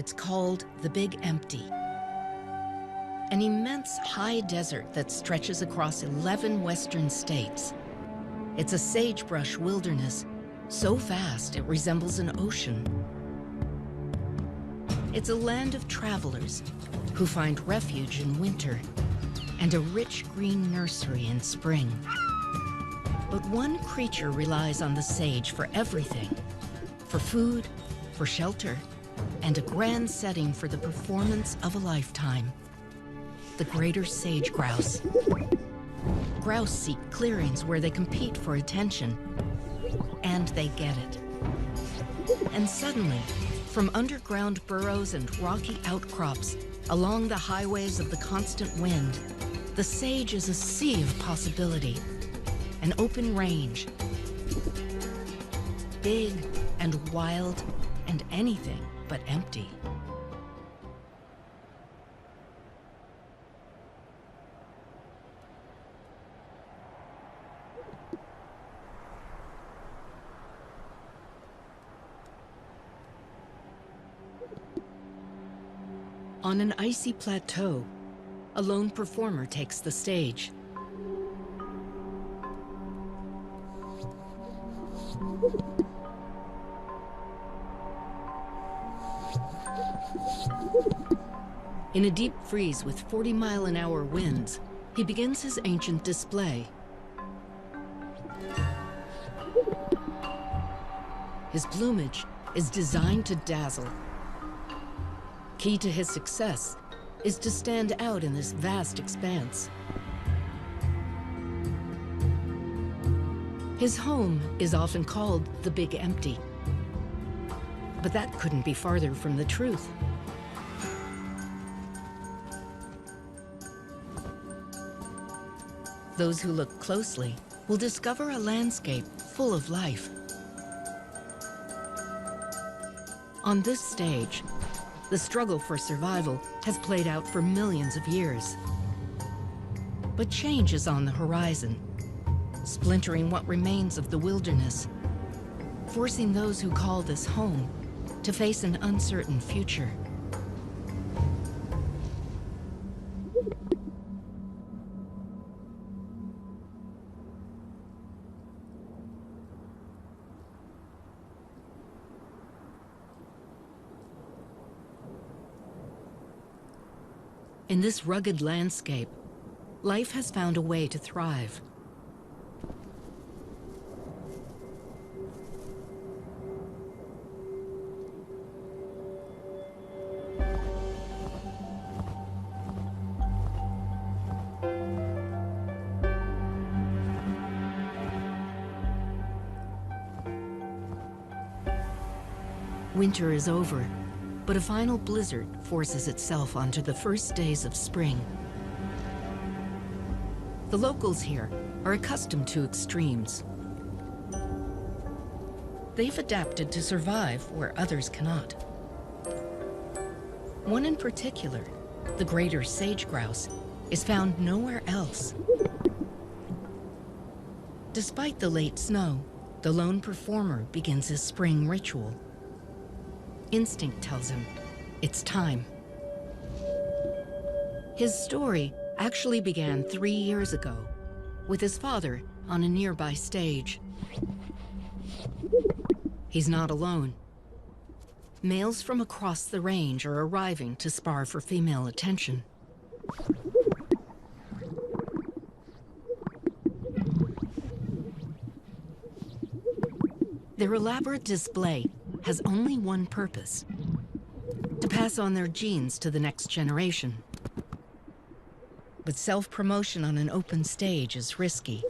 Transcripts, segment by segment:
It's called the Big Empty, an immense high desert that stretches across 11 western states. It's a sagebrush wilderness, so vast it resembles an ocean. It's a land of travelers who find refuge in winter and a rich green nursery in spring. But one creature relies on the sage for everything: for food, for shelter, and a grand setting for the performance of a lifetime: the greater sage grouse. Grouse seek clearings where they compete for attention, and they get it. And suddenly, from underground burrows and rocky outcrops along the highways of the constant wind, the sage is a sea of possibility, an open range, big and wild and anything but empty. On an icy plateau, a lone performer takes the stage. In a deep freeze with 40-mile-an-hour winds, he begins his ancient display. His plumage is designed to dazzle. Key to his success is to stand out in this vast expanse. His home is often called the Big Empty, but that couldn't be farther from the truth. Those who look closely will discover a landscape full of life. On this stage, the struggle for survival has played out for millions of years. But change is on the horizon, splintering what remains of the wilderness, forcing those who call this home to face an uncertain future. In this rugged landscape, life has found a way to thrive. Winter is over, but a final blizzard forces itself onto the first days of spring. The locals here are accustomed to extremes. They've adapted to survive where others cannot. One in particular, the greater sage grouse, is found nowhere else. Despite the late snow, the lone performer begins his spring ritual. Instinct tells him it's time. His story actually began 3 years ago with his father on a nearby stage. He's not alone. Males from across the range are arriving to spar for female attention. Their elaborate display has only one purpose: to pass on their genes to the next generation. But self-promotion on an open stage is risky.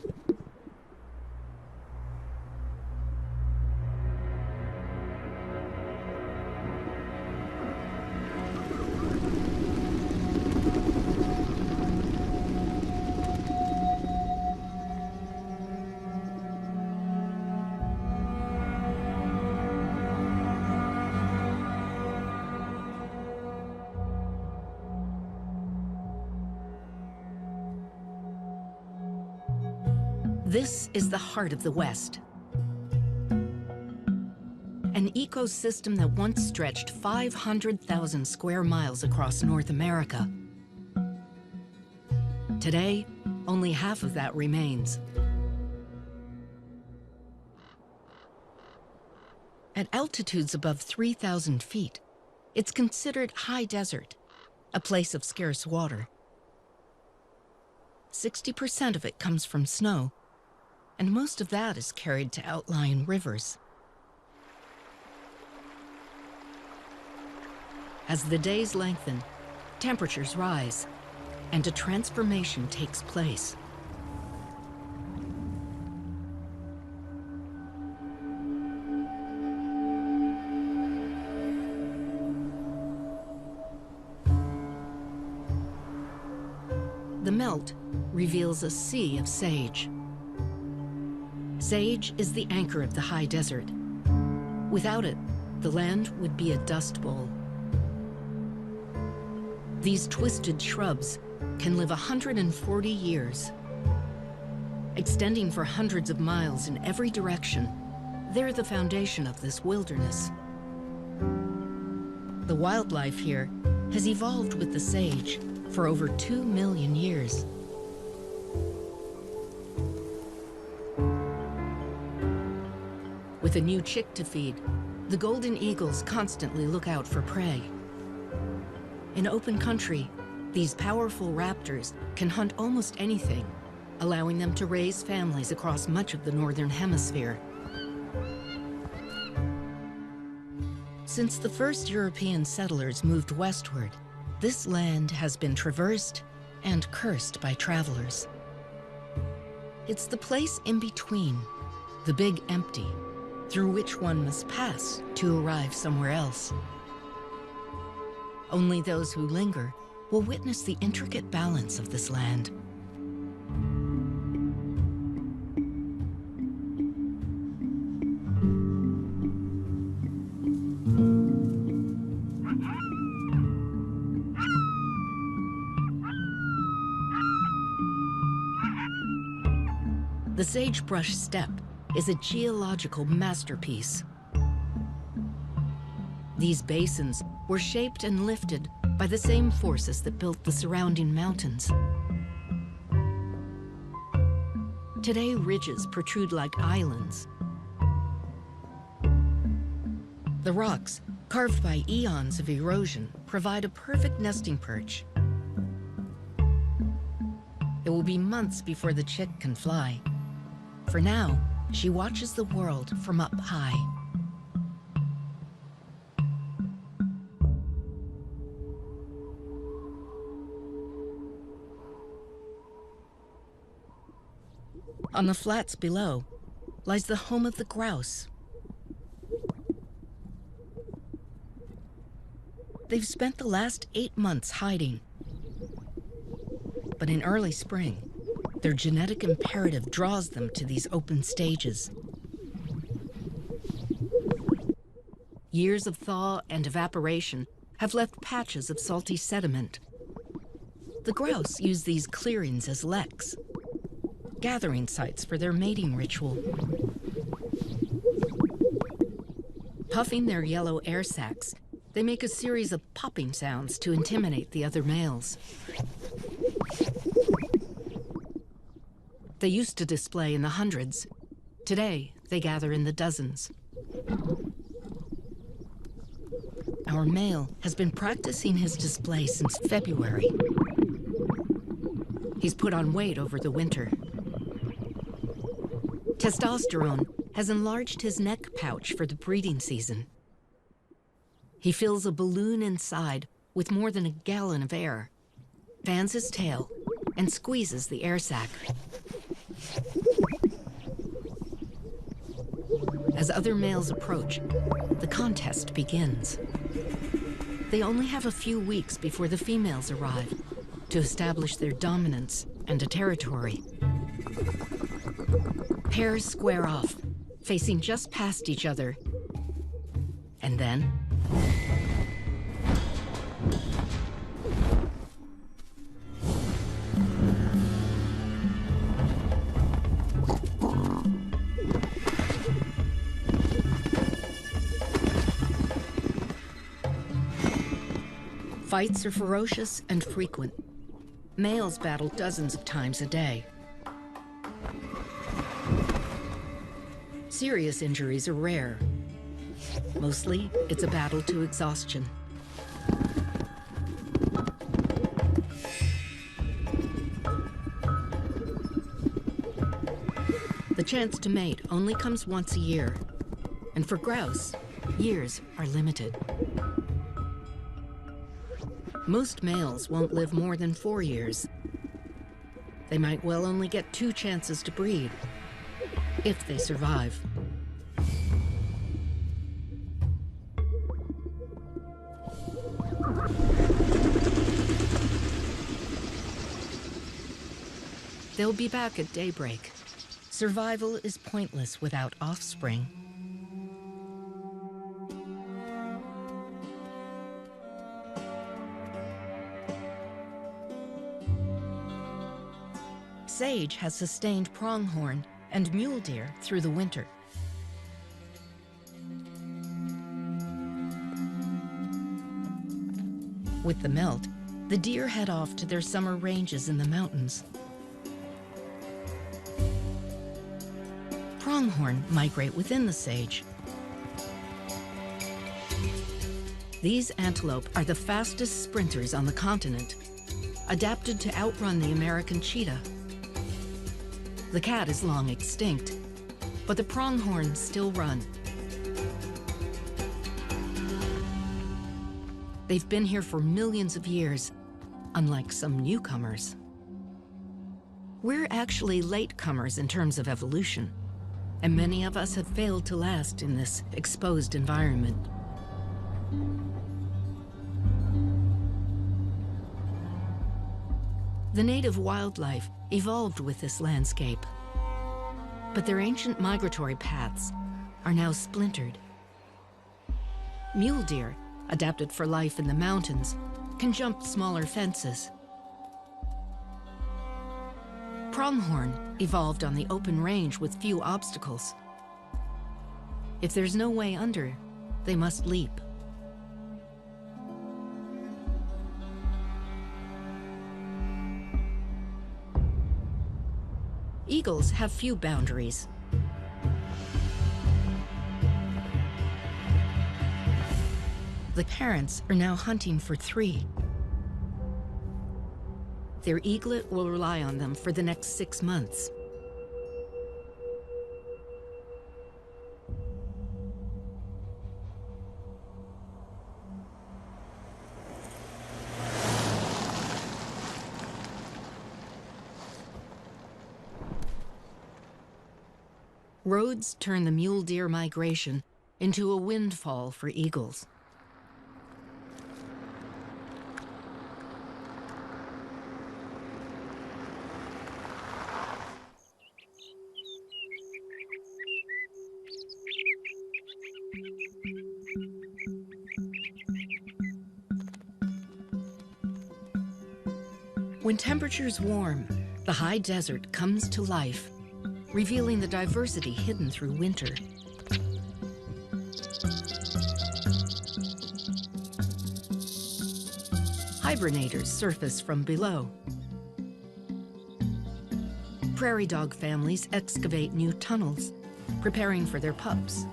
This is the heart of the West. And an ecosystem that once stretched 500,000 square miles across North America. Today, only half of that remains. At altitudes above 3,000 feet, it's considered high desert, a place of scarce water. 60% of it comes from snow, and most of that is carried to outlying rivers. As the days lengthen, temperatures rise, and a transformation takes place. The melt reveals a sea of sage. Sage is the anchor of the high desert. Without it, the land would be a dust bowl. These twisted shrubs can live 140 years. Extending for hundreds of miles in every direction, they're the foundation of this wilderness. The wildlife here has evolved with the sage for over 2 million years. With a new chick to feed, the golden eagles constantly look out for prey. In open country, these powerful raptors can hunt almost anything, allowing them to raise families across much of the northern hemisphere. Since the first European settlers moved westward, this land has been traversed and cursed by travelers. It's the place in between, the big empty, through which one must pass to arrive somewhere else. Only those who linger will witness the intricate balance of this land. The Sagebrush Steppe is a geological masterpiece. These basins were shaped and lifted by the same forces that built the surrounding mountains. Today, ridges protrude like islands. The rocks, carved by eons of erosion, provide a perfect nesting perch. It will be months before the chick can fly. For now, she watches the world from up high. On the flats below lies the home of the grouse. They've spent the last 8 months hiding. But in early spring, their genetic imperative draws them to these open stages. Years of thaw and evaporation have left patches of salty sediment. The grouse use these clearings as leks, gathering sites for their mating ritual. Puffing their yellow air sacs, they make a series of popping sounds to intimidate the other males. They used to display in the hundreds. Today, they gather in the dozens. Our male has been practicing his display since February. He's put on weight over the winter. Testosterone has enlarged his neck pouch for the breeding season. He fills a balloon inside with more than a gallon of air, fans his tail, and squeezes the air sac. As other males approach, the contest begins. They only have a few weeks before the females arrive to establish their dominance and a territory. Pairs square off, facing just past each other. And then... Fights are ferocious and frequent. Males battle dozens of times a day. Serious injuries are rare. Mostly, it's a battle to exhaustion. The chance to mate only comes once a year, and for grouse, years are limited. Most males won't live more than 4 years. They might well only get 2 chances to breed, if they survive. They'll be back at daybreak. Survival is pointless without offspring. Sage has sustained pronghorn and mule deer through the winter. With the melt, the deer head off to their summer ranges in the mountains. Pronghorn migrate within the sage. These antelope are the fastest sprinters on the continent, adapted to outrun the American cheetah. The cat is long extinct, but the pronghorn still run. They've been here for millions of years, unlike some newcomers. We're actually latecomers in terms of evolution, and many of us have failed to last in this exposed environment. The native wildlife evolved with this landscape, but their ancient migratory paths are now splintered. Mule deer, adapted for life in the mountains, can jump smaller fences. Pronghorn evolved on the open range with few obstacles. If there's no way under, they must leap. Eagles have few boundaries. The parents are now hunting for 3. Their eaglet will rely on them for the next 6 months. Roads turn the mule deer migration into a windfall for eagles. When temperatures warm, the high desert comes to life, revealing the diversity hidden through winter. Hibernators surface from below. Prairie dog families excavate new tunnels, preparing for their pups.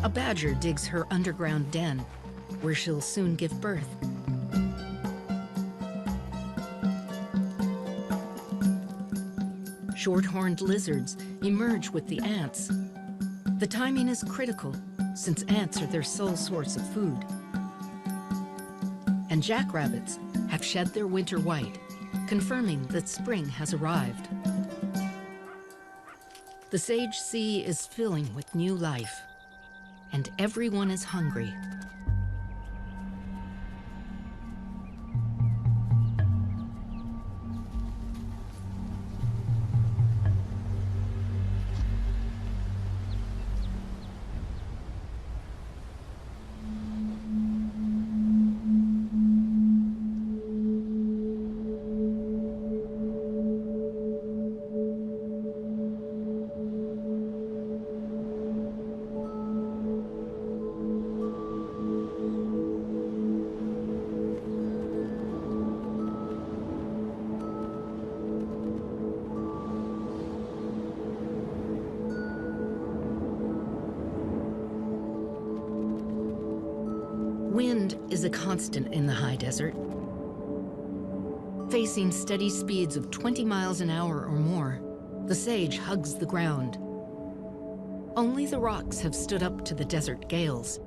A badger digs her underground den, where she'll soon give birth. Short-horned lizards emerge with the ants. The timing is critical, since ants are their sole source of food. And jackrabbits have shed their winter white, confirming that spring has arrived. The Sage Sea is filling with new life, and everyone is hungry. Wind is a constant in the high desert. Facing steady speeds of 20 miles an hour or more, the sage hugs the ground. Only the rocks have stood up to the desert gales.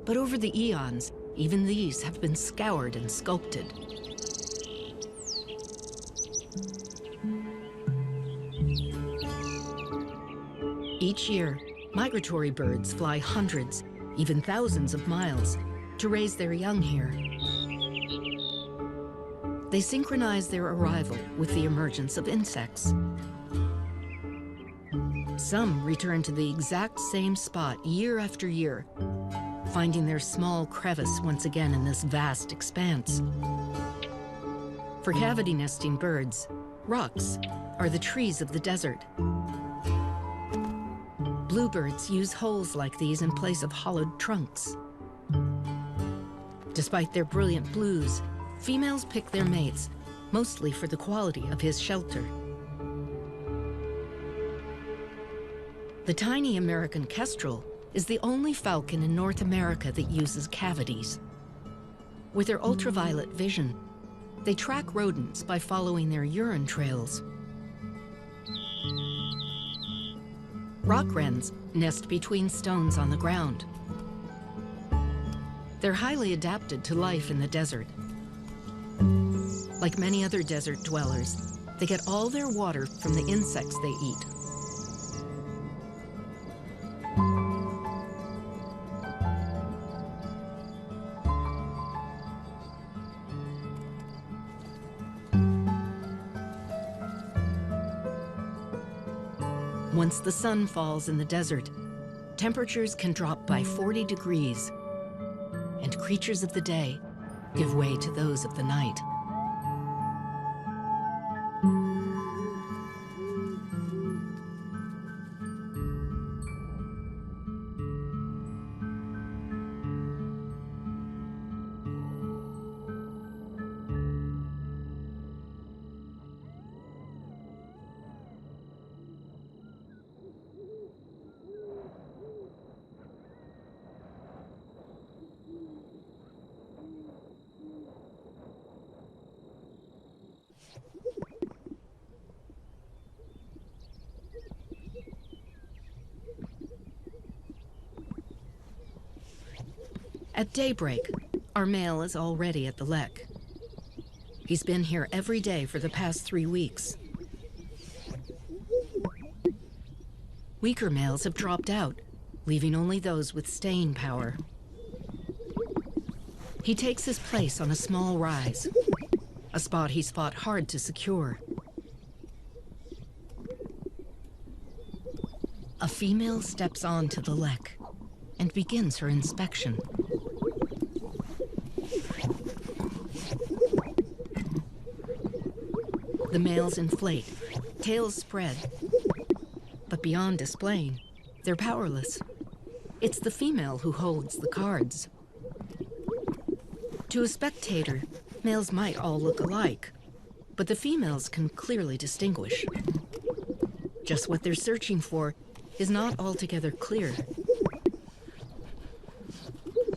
But over the eons, even these have been scoured and sculpted. Each year, migratory birds fly hundreds, even thousands of miles to raise their young here. They synchronize their arrival with the emergence of insects. Some return to the exact same spot year after year, finding their small crevice once again in this vast expanse. For cavity nesting birds, rocks are the trees of the desert. Bluebirds use holes like these in place of hollowed trunks. Despite their brilliant blues, females pick their mates, mostly for the quality of his shelter. The tiny American kestrel is the only falcon in North America that uses cavities. With their ultraviolet vision, they track rodents by following their urine trails. Rock wrens nest between stones on the ground. They're highly adapted to life in the desert. Like many other desert dwellers, they get all their water from the insects they eat. Once the sun falls in the desert, temperatures can drop by 40 degrees, and creatures of the day give way to those of the night. At daybreak, our male is already at the lek. He's been here every day for the past 3 weeks. Weaker males have dropped out, leaving only those with staying power. He takes his place on a small rise, a spot he's fought hard to secure. A female steps onto the lek and begins her inspection. The males inflate, tails spread. But beyond displaying, they're powerless. It's the female who holds the cards. To a spectator, males might all look alike, but the females can clearly distinguish. Just what they're searching for is not altogether clear.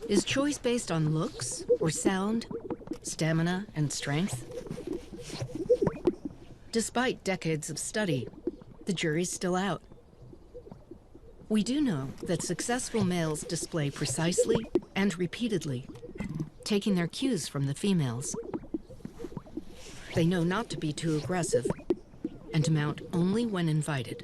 Is choice based on looks or sound, stamina and strength? Despite decades of study, the jury's still out. We do know that successful males display precisely and repeatedly, taking their cues from the females. They know not to be too aggressive and to mount only when invited.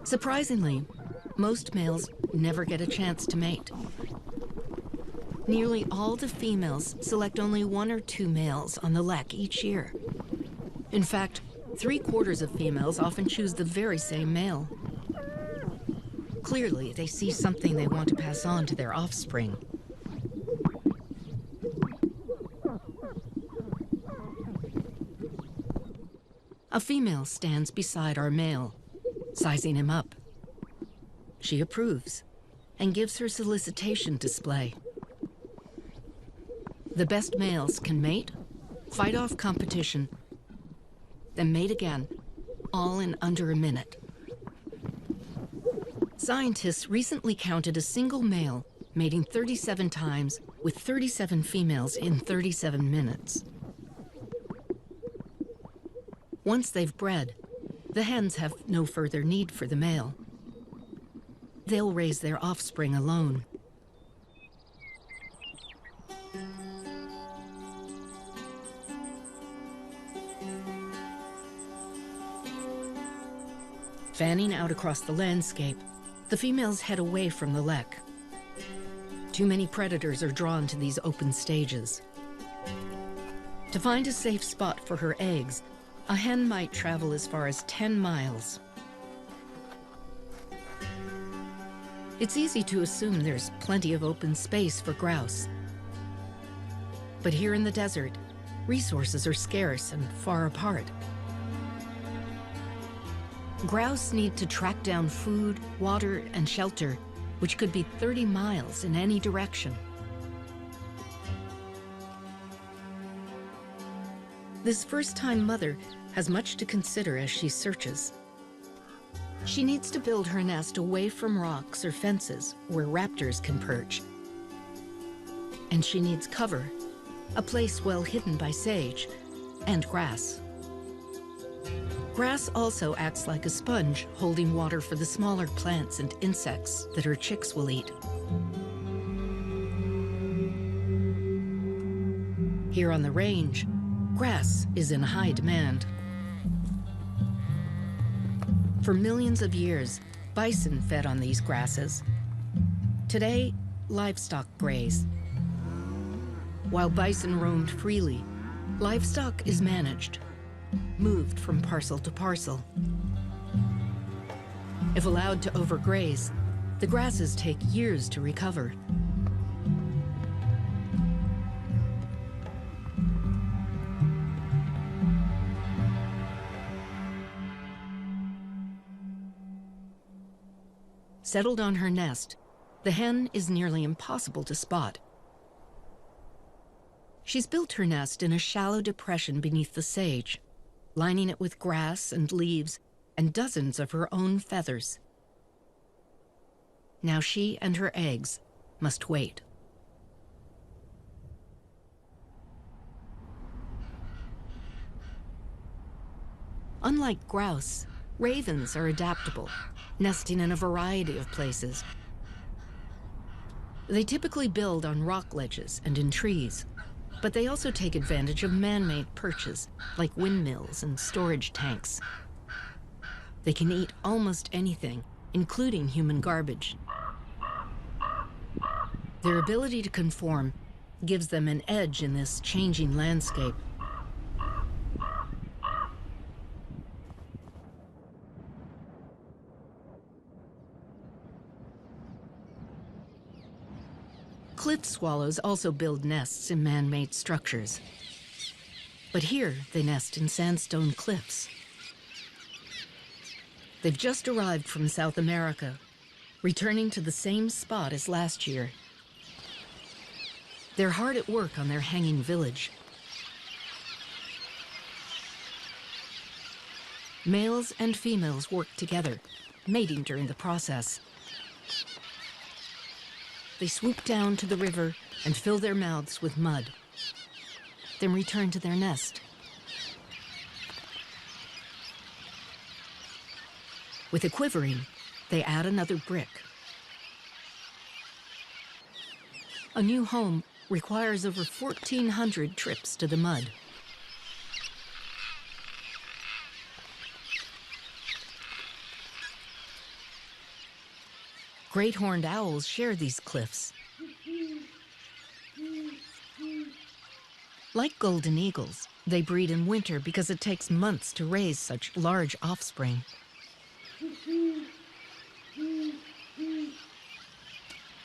Surprisingly, most males never get a chance to mate. Nearly all the females select only 1 or 2 males on the lek each year. In fact, 3/4 of females often choose the very same male. Clearly, they see something they want to pass on to their offspring. A female stands beside our male, sizing him up. She approves and gives her solicitation display. The best males can mate, fight off competition, then mate again, all in under a minute. Scientists recently counted a single male mating 37 times with 37 females in 37 minutes. Once they've bred, the hens have no further need for the male. They'll raise their offspring alone. Fanning out across the landscape, the females head away from the lek. Too many predators are drawn to these open stages. To find a safe spot for her eggs, a hen might travel as far as 10 miles. It's easy to assume there's plenty of open space for grouse. But here in the desert, resources are scarce and far apart. Grouse need to track down food, water, and shelter, which could be 30 miles in any direction. This first-time mother has much to consider as she searches. She needs to build her nest away from rocks or fences where raptors can perch. And she needs cover, a place well hidden by sage, and grass. Grass also acts like a sponge, holding water for the smaller plants and insects that her chicks will eat. Here on the range, grass is in high demand. For millions of years, bison fed on these grasses. Today, livestock graze. While bison roamed freely, livestock is managed, moved from parcel to parcel. If allowed to overgraze, the grasses take years to recover. Settled on her nest, the hen is nearly impossible to spot. She's built her nest in a shallow depression beneath the sage, lining it with grass and leaves and dozens of her own feathers. Now she and her eggs must wait. Unlike grouse, ravens are adaptable, nesting in a variety of places. They typically build on rock ledges and in trees, but they also take advantage of man-made perches, like windmills and storage tanks. They can eat almost anything, including human garbage. Their ability to conform gives them an edge in this changing landscape. Cliff swallows also build nests in man-made structures. But here, they nest in sandstone cliffs. They've just arrived from South America, returning to the same spot as last year. They're hard at work on their hanging village. Males and females work together, mating during the process. They swoop down to the river and fill their mouths with mud, then return to their nest. With a quivering, they add another brick. A new home requires over 1,400 trips to the mud. Great horned owls share these cliffs. Like golden eagles, they breed in winter because it takes months to raise such large offspring.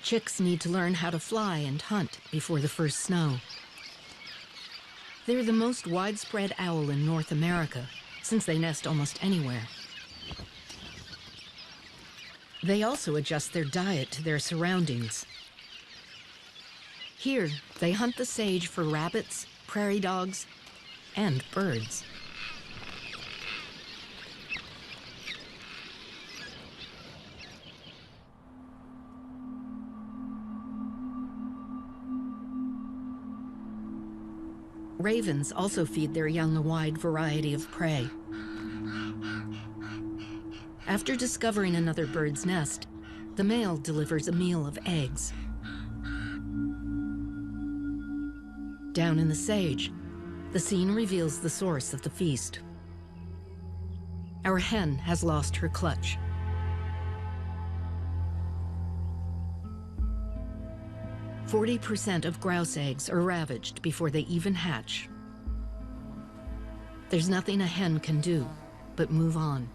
Chicks need to learn how to fly and hunt before the first snow. They're the most widespread owl in North America, since they nest almost anywhere. They also adjust their diet to their surroundings. Here, they hunt the sage for rabbits, prairie dogs, and birds. Ravens also feed their young a wide variety of prey. After discovering another bird's nest, the male delivers a meal of eggs. Down in the sage, the scene reveals the source of the feast. Our hen has lost her clutch. "40% of grouse eggs are ravaged before they even hatch. There's nothing a hen can do but move on.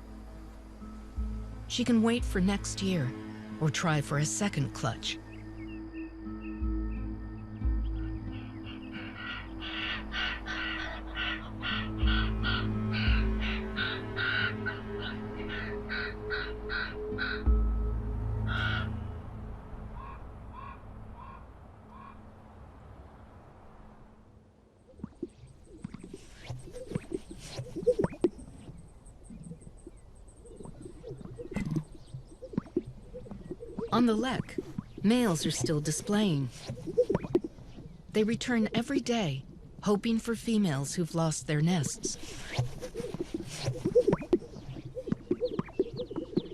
She can wait for next year or try for a second clutch. On the lek, males are still displaying. They return every day, hoping for females who've lost their nests.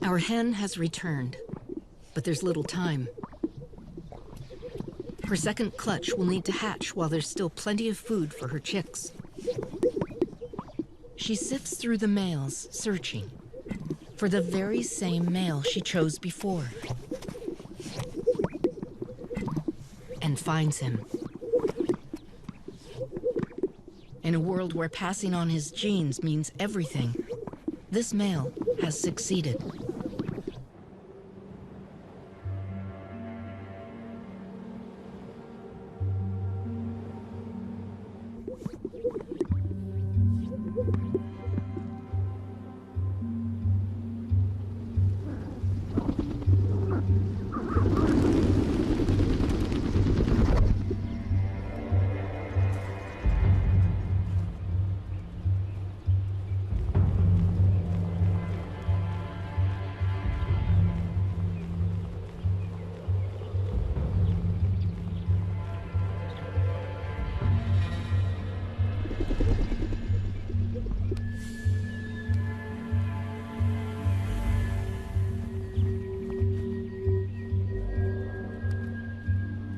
Our hen has returned, but there's little time. Her second clutch will need to hatch while there's still plenty of food for her chicks. She sifts through the males, searching for the very same male she chose before, and finds him. In a world where passing on his genes means everything, this male has succeeded.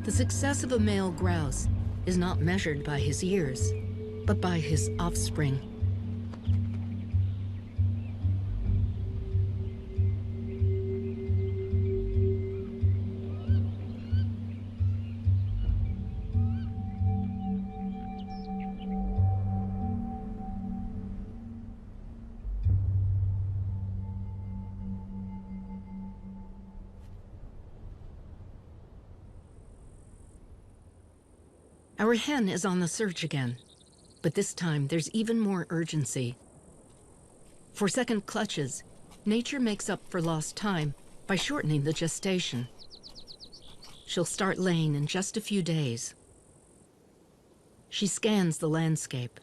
The success of a male grouse is not measured by his years, but by his offspring. Our hen is on the search again, but this time there's even more urgency. For second clutches, nature makes up for lost time by shortening the gestation. She'll start laying in just a few days. She scans the landscape.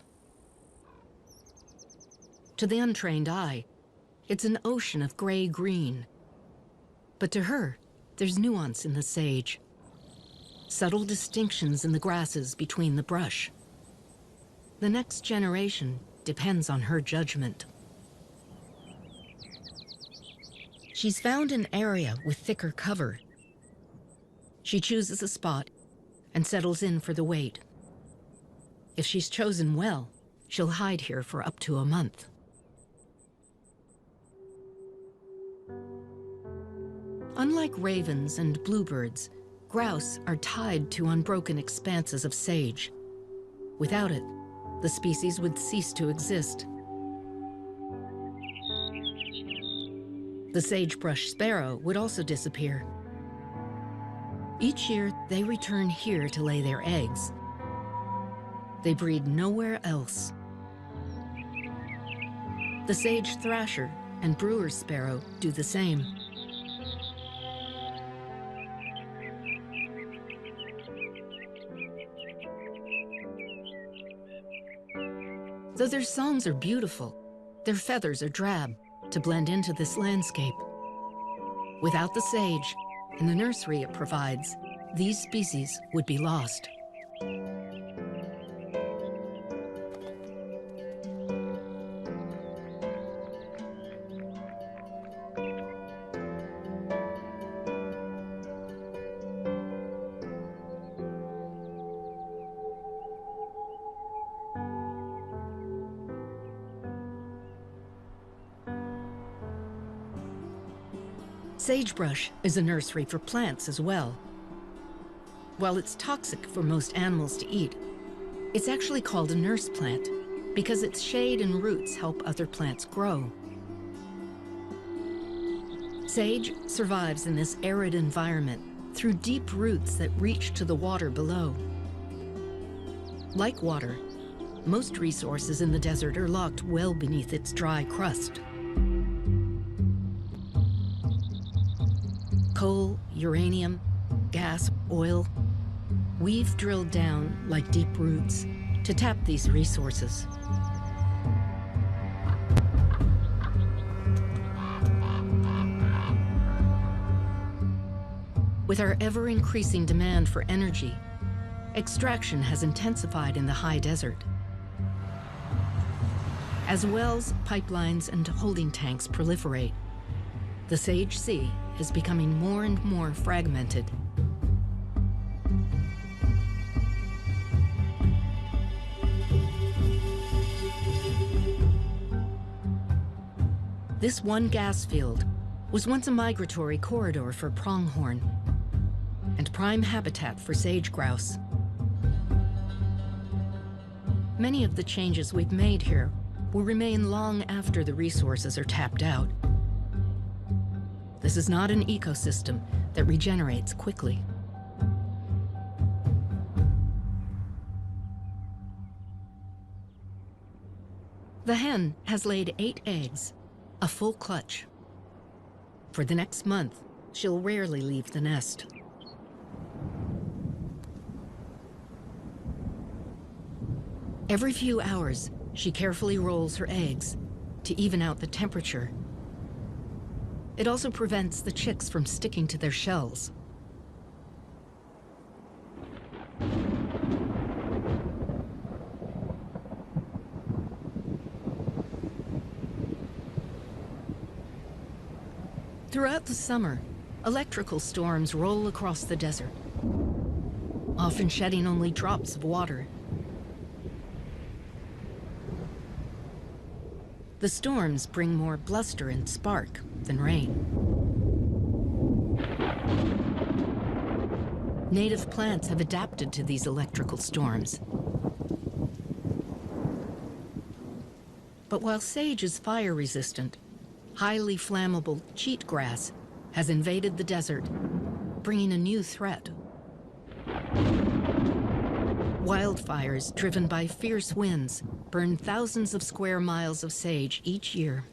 To the untrained eye, it's an ocean of gray-green. But to her, there's nuance in the sage. Subtle distinctions in the grasses between the brush. The next generation depends on her judgment. She's found an area with thicker cover. She chooses a spot and settles in for the wait. If she's chosen well, she'll hide here for up to a month. Unlike ravens and bluebirds, grouse are tied to unbroken expanses of sage. Without it, the species would cease to exist. The sagebrush sparrow would also disappear. Each year, they return here to lay their eggs. They breed nowhere else. The sage thrasher and brewer sparrow do the same. Though their songs are beautiful, their feathers are drab to blend into this landscape. Without the sage and the nursery it provides, these species would be lost. Sagebrush is a nursery for plants as well. While it's toxic for most animals to eat, it's actually called a nurse plant because its shade and roots help other plants grow. Sage survives in this arid environment through deep roots that reach to the water below. Like water, most resources in the desert are locked well beneath its dry crust. Coal, uranium, gas, oil. We've drilled down like deep roots to tap these resources. With our ever-increasing demand for energy, extraction has intensified in the high desert. As wells, pipelines, and holding tanks proliferate, the Sage Sea is becoming more and more fragmented. This one gas field was once a migratory corridor for pronghorn and prime habitat for sage grouse. Many of the changes we've made here will remain long after the resources are tapped out. This is not an ecosystem that regenerates quickly. The hen has laid 8 eggs, a full clutch. For the next month, she'll rarely leave the nest. Every few hours, she carefully rolls her eggs to even out the temperature. It also prevents the chicks from sticking to their shells. Throughout the summer, electrical storms roll across the desert, often shedding only drops of water. The storms bring more bluster and spark than rain. Native plants have adapted to these electrical storms. But while sage is fire-resistant, highly flammable cheatgrass has invaded the desert, bringing a new threat. Wildfires driven by fierce winds burn thousands of square miles of sage each year.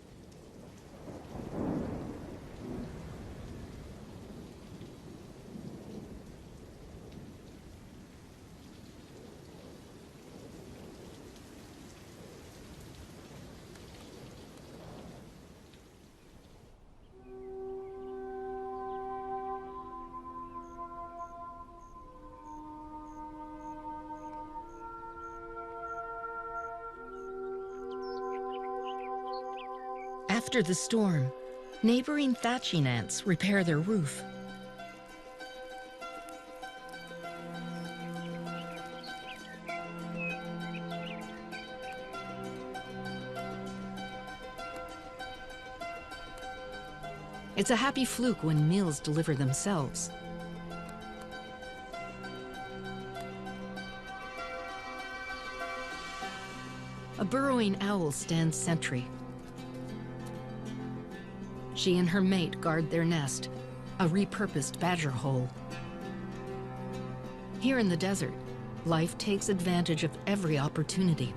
After the storm, neighboring thatching ants repair their roof. It's a happy fluke when meals deliver themselves. A burrowing owl stands sentry. She and her mate guard their nest, a repurposed badger hole. Here in the desert, life takes advantage of every opportunity.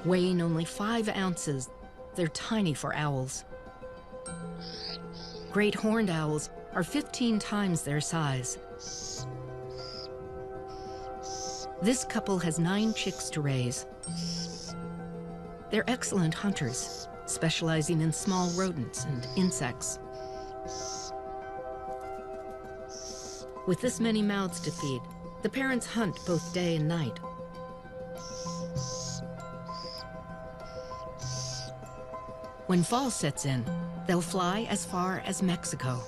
Weighing only 5 ounces, they're tiny for owls. Great horned owls are 15 times their size. This couple has 9 chicks to raise. They're excellent hunters, specializing in small rodents and insects. With this many mouths to feed, the parents hunt both day and night. When fall sets in, they'll fly as far as Mexico.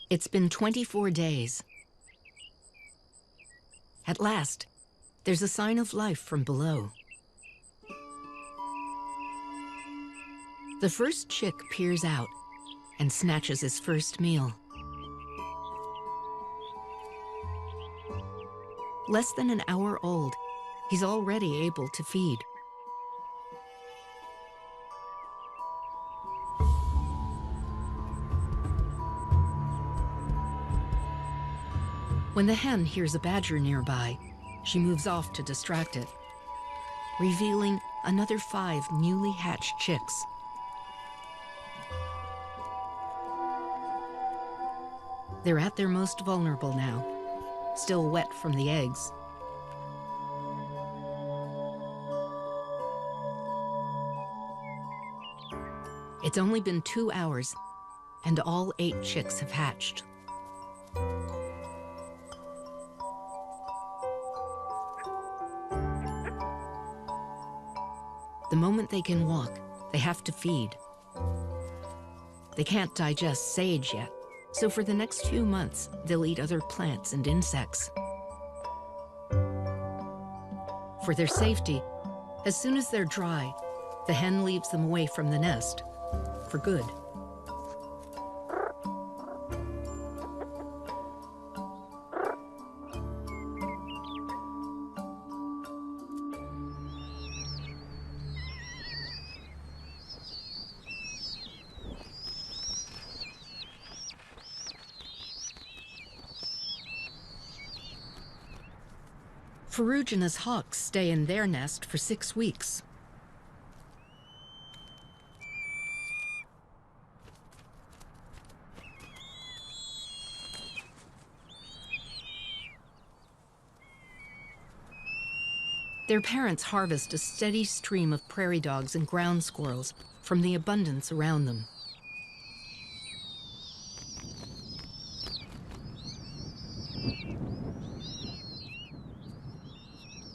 It's been 24 days. At last, there's a sign of life from below. The first chick peers out and snatches his first meal. Less than an hour old, he's already able to feed. When the hen hears a badger nearby, she moves off to distract it, revealing another 5 newly hatched chicks. They're at their most vulnerable now, still wet from the eggs. It's only been 2 hours, and all 8 chicks have hatched. The moment they can walk, they have to feed. They can't digest sage yet, so for the next few months, they'll eat other plants and insects. For their safety, as soon as they're dry, the hen leaves them away from the nest, for good. Ferruginous hawks stay in their nest for 6 weeks. Their parents harvest a steady stream of prairie dogs and ground squirrels from the abundance around them.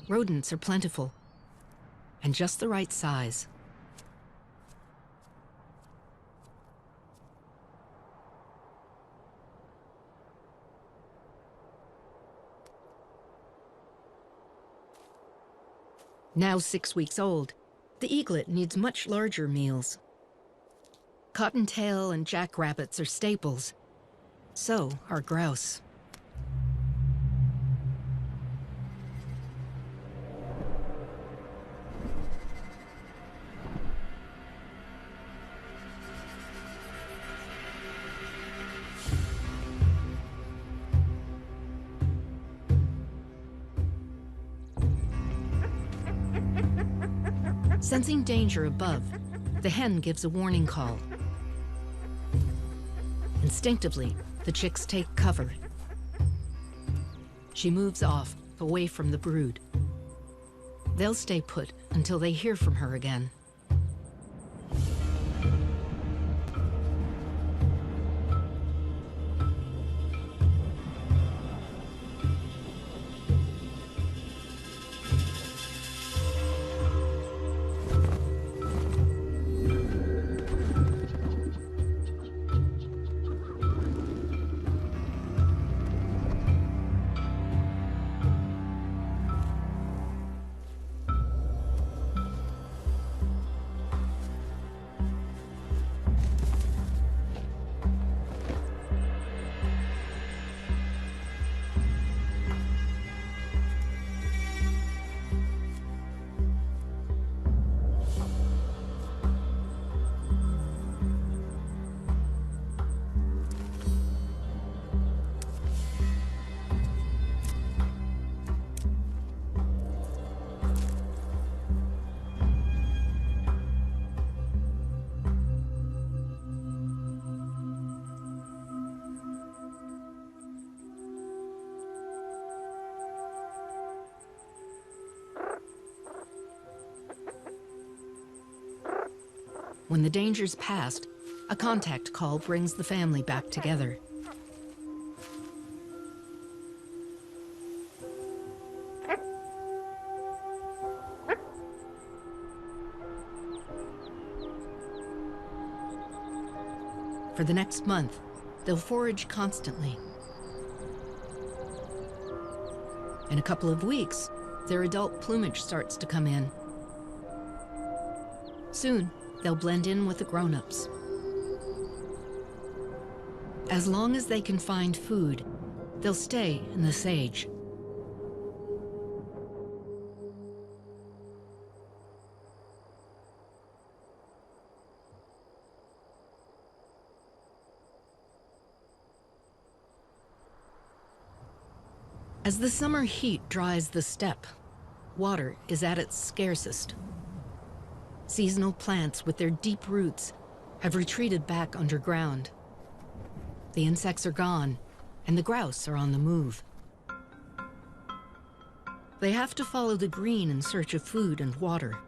Rodents are plentiful, and just the right size. Now 6 weeks old, the eaglet needs much larger meals. Cottontail and jackrabbits are staples. So are grouse. Sensing danger above, the hen gives a warning call. Instinctively, the chicks take cover. She moves off, away from the brood. They'll stay put until they hear from her again. When the danger's past, a contact call brings the family back together. For the next month, they'll forage constantly. In a couple of weeks, their adult plumage starts to come in. Soon, they'll blend in with the grown-ups. As long as they can find food, they'll stay in the sage. As the summer heat dries the steppe, water is at its scarcest. Seasonal plants with their deep roots have retreated back underground. The insects are gone, and the grouse are on the move. They have to follow the green in search of food and water.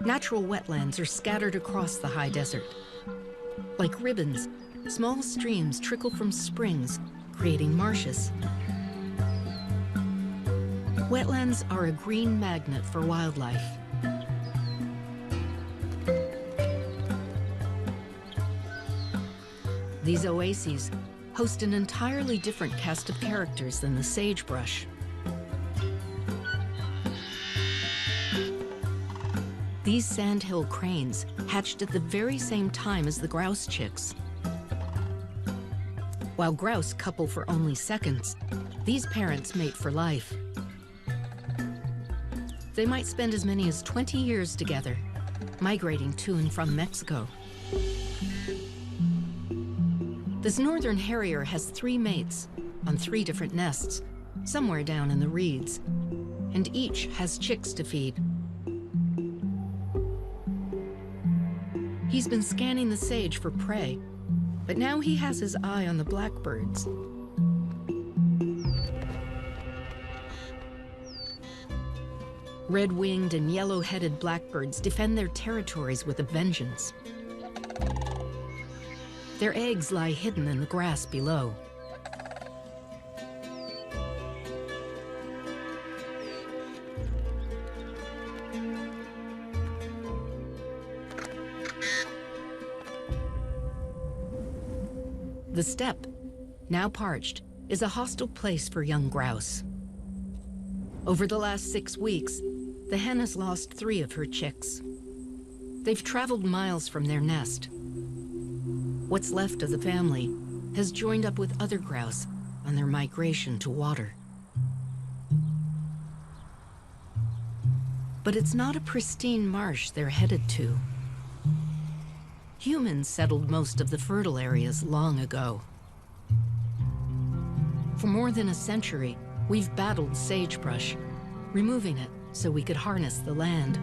Natural wetlands are scattered across the high desert. Like ribbons, small streams trickle from springs, creating marshes. Wetlands are a green magnet for wildlife. These oases host an entirely different cast of characters than the sagebrush. These sandhill cranes hatched at the very same time as the grouse chicks. While grouse couple for only seconds, these parents mate for life. They might spend as many as 20 years together, migrating to and from Mexico. This northern harrier has 3 mates on 3 different nests, somewhere down in the reeds, and each has chicks to feed. He's been scanning the sage for prey, but now he has his eye on the blackbirds. Red-winged and yellow-headed blackbirds defend their territories with a vengeance. Their eggs lie hidden in the grass below. The steppe, now parched, is a hostile place for young grouse. Over the last 6 weeks, the hen has lost 3 of her chicks. They've traveled miles from their nest. What's left of the family has joined up with other grouse on their migration to water. But it's not a pristine marsh they're headed to. Humans settled most of the fertile areas long ago. For more than a century, we've battled sagebrush, removing it so we could harness the land.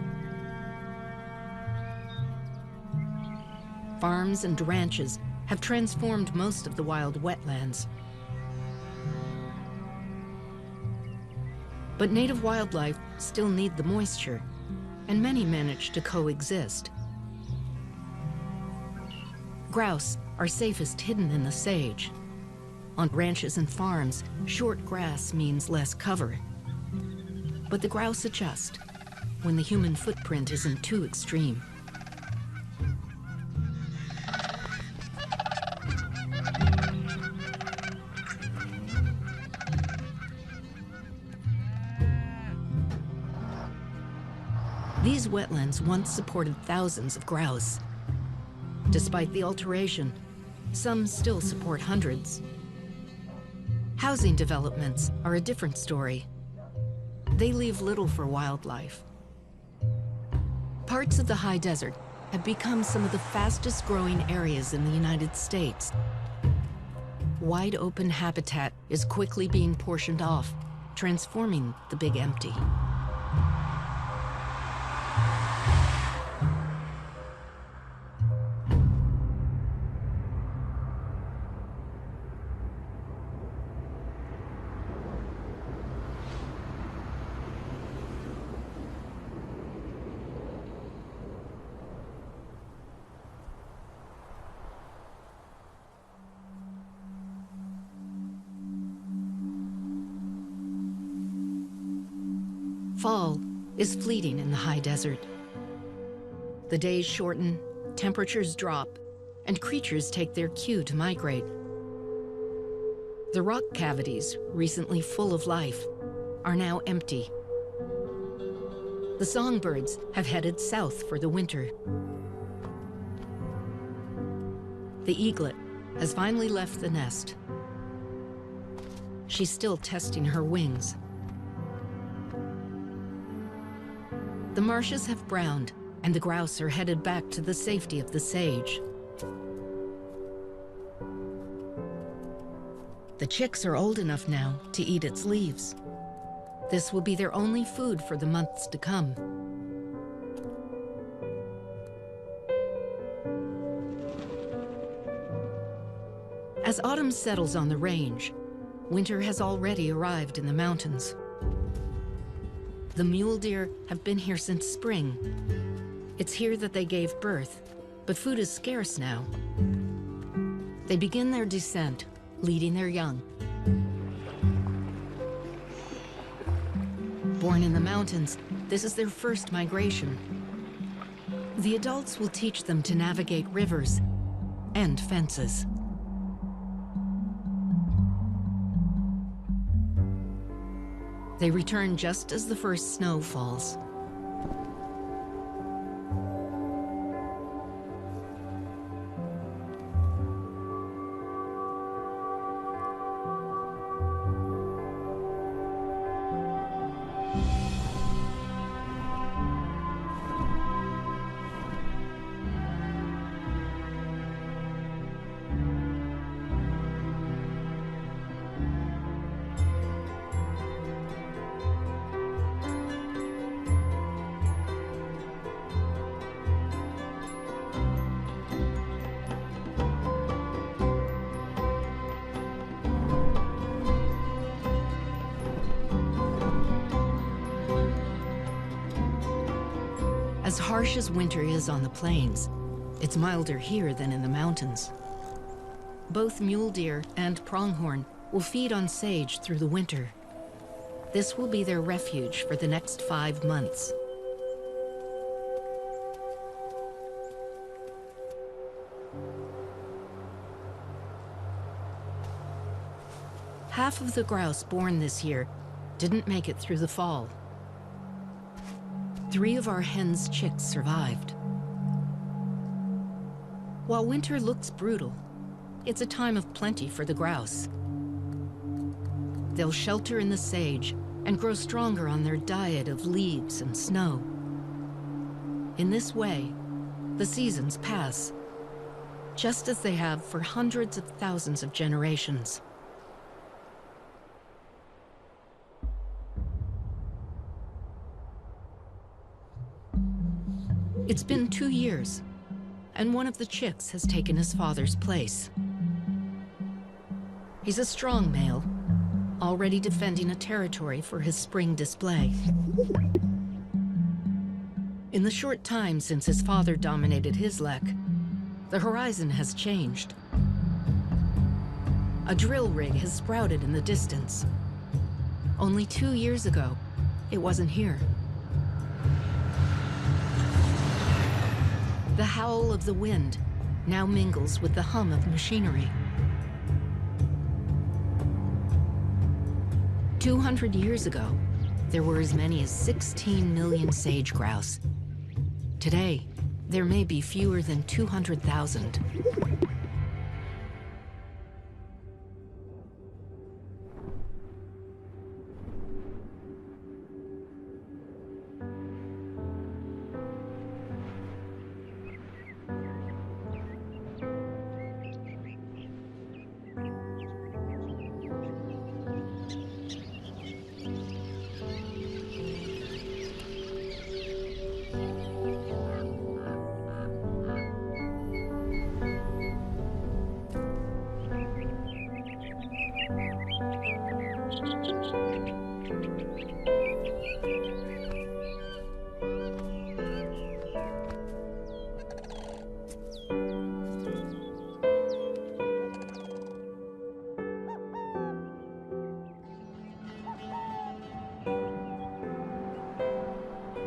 Farms and ranches have transformed most of the wild wetlands. But native wildlife still need the moisture, and many manage to coexist. Grouse are safest hidden in the sage. On ranches and farms, short grass means less cover. But the grouse adjust when the human footprint isn't too extreme. These wetlands once supported thousands of grouse. Despite the alteration, some still support hundreds. Housing developments are a different story. They leave little for wildlife. Parts of the high desert have become some of the fastest growing areas in the United States. Wide open habitat is quickly being portioned off, transforming the big empty. Fall is fleeting in the high desert. The days shorten, temperatures drop, and creatures take their cue to migrate. The rock cavities, recently full of life, are now empty. The songbirds have headed south for the winter. The eaglet has finally left the nest. She's still testing her wings. The marshes have browned, and the grouse are headed back to the safety of the sage. The chicks are old enough now to eat its leaves. This will be their only food for the months to come. As autumn settles on the range, winter has already arrived in the mountains. The mule deer have been here since spring. It's here that they gave birth, but food is scarce now. They begin their descent, leading their young. Born in the mountains, this is their first migration. The adults will teach them to navigate rivers and fences. They return just as the first snow falls. As harsh as winter is on the plains, it's milder here than in the mountains. Both mule deer and pronghorn will feed on sage through the winter. This will be their refuge for the next 5 months. Half of the grouse born this year didn't make it through the fall. 3 of our hen's chicks survived. While winter looks brutal, it's a time of plenty for the grouse. They'll shelter in the sage and grow stronger on their diet of leaves and snow. In this way, the seasons pass, just as they have for hundreds of thousands of generations. It's been 2 years, and one of the chicks has taken his father's place. He's a strong male, already defending a territory for his spring display. In the short time since his father dominated his lek, the horizon has changed. A drill rig has sprouted in the distance. Only 2 years ago, it wasn't here. The howl of the wind now mingles with the hum of machinery. 200 years ago, there were as many as 16 million sage grouse. Today, there may be fewer than 200,000.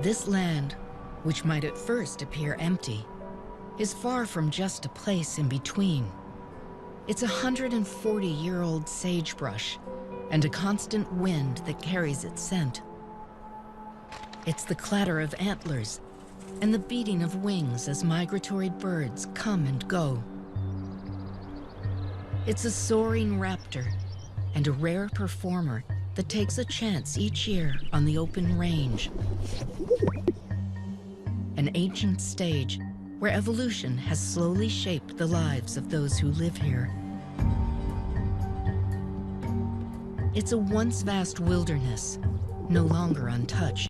This land, which might at first appear empty, is far from just a place in between. It's a 140-year-old sagebrush and a constant wind that carries its scent. It's the clatter of antlers and the beating of wings as migratory birds come and go. It's a soaring raptor and a rare performer that takes a chance each year on the open range. An ancient stage where evolution has slowly shaped the lives of those who live here. It's a once vast wilderness, no longer untouched.